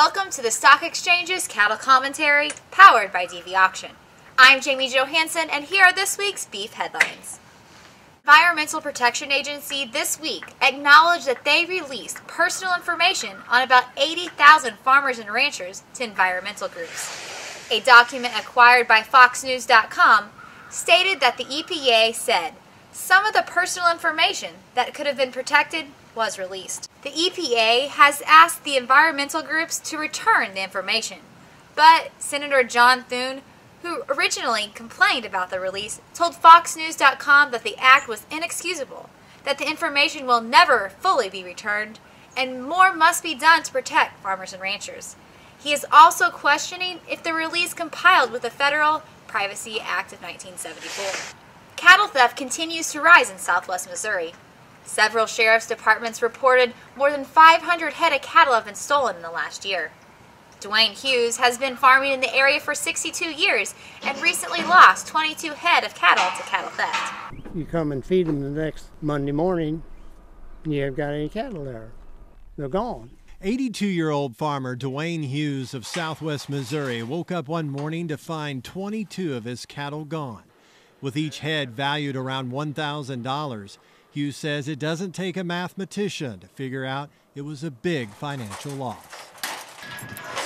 Welcome to the Stock Exchange's Cattle Commentary, powered by DV Auction. I'm Jamie Johansson, and here are this week's beef headlines. Environmental Protection Agency this week acknowledged that they released personal information on about 80,000 farmers and ranchers to environmental groups. A document acquired by FoxNews.com stated that the EPA said some of the personal information that could have been protected was released. The EPA has asked the environmental groups to return the information, but Senator John Thune, who originally complained about the release, told FoxNews.com that the act was inexcusable, that the information will never fully be returned, and more must be done to protect farmers and ranchers. He is also questioning if the release compiled with the Federal Privacy Act of 1974. Cattle theft continues to rise in southwest Missouri. Several sheriff's departments reported more than 500 head of cattle have been stolen in the last year. Dwayne Hughes has been farming in the area for 62 years and recently lost 22 head of cattle to cattle theft. You come and feed them the next Monday morning, and you haven't got any cattle there. They're gone. 82-year-old farmer Dwayne Hughes of southwest Missouri woke up one morning to find 22 of his cattle gone. With each head valued around $1,000, Hughes says it doesn't take a mathematician to figure out it was a big financial loss.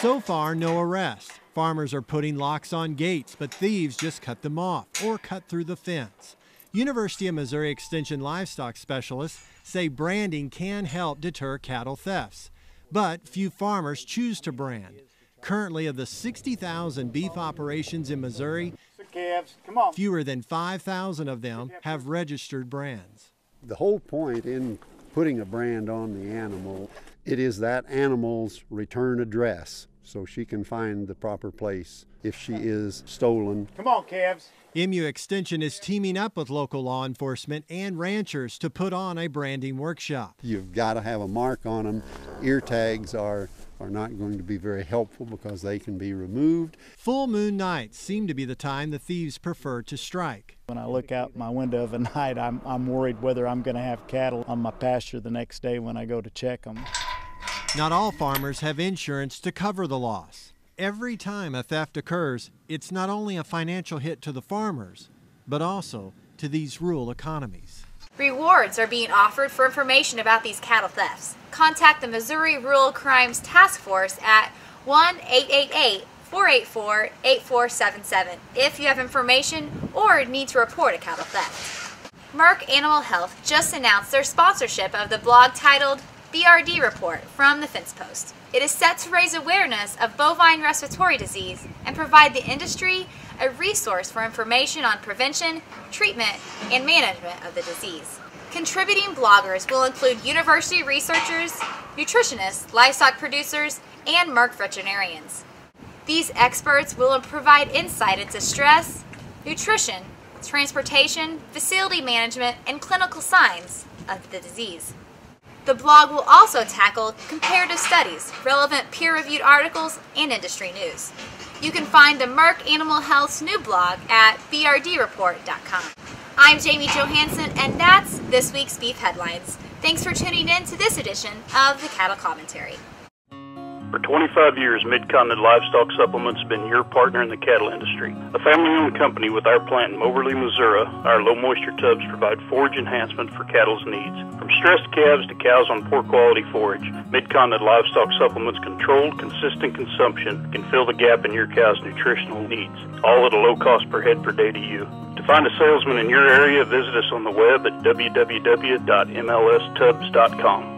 So far, no arrests. Farmers are putting locks on gates, but thieves just cut them off or cut through the fence. University of Missouri Extension livestock specialists say branding can help deter cattle thefts, but few farmers choose to brand. Currently, of the 60,000 beef operations in Missouri, fewer than 5,000 of them have registered brands. The whole point in putting a brand on the animal, it is that animal's return address, so she can find the proper place if she is stolen. Come on, calves. MU Extension is teaming up with local law enforcement and ranchers to put on a branding workshop. You've got to have a mark on them. Ear tags are not going to be very helpful because they can be removed. Full moon nights seem to be the time the thieves prefer to strike. When I look out my window of a night, I'm worried whether I'm going to have cattle on my pasture the next day when I go to check them. Not all farmers have insurance to cover the loss. Every time a theft occurs, it's not only a financial hit to the farmers, but also to these rural economies. Rewards are being offered for information about these cattle thefts. Contact the Missouri Rural Crimes Task Force at 1-888-484-8477 if you have information or need to report a cattle theft. Merck Animal Health just announced their sponsorship of the blog titled BRD Report from the Fence Post. It is set to raise awareness of bovine respiratory disease and provide the industry a resource for information on prevention, treatment, and management of the disease. Contributing bloggers will include university researchers, nutritionists, livestock producers, and Merck veterinarians. These experts will provide insight into stress, nutrition, transportation, facility management, and clinical signs of the disease. The blog will also tackle comparative studies, relevant peer-reviewed articles, and industry news. You can find the Merck Animal Health's new blog at brdreport.com. I'm Jamie Johansson, and that's this week's Beef Headlines. Thanks for tuning in to this edition of the Cattle Commentary. For 25 years, Mid-Continent Livestock Supplements has been your partner in the cattle industry. A family-owned company with our plant in Moberly, Missouri, our low-moisture tubs provide forage enhancement for cattle's needs. From stressed calves to cows on poor-quality forage, Mid-Continent Livestock Supplements' controlled, consistent consumption can fill the gap in your cow's nutritional needs, all at a low cost per head per day to you. To find a salesman in your area, visit us on the web at www.mlstubs.com.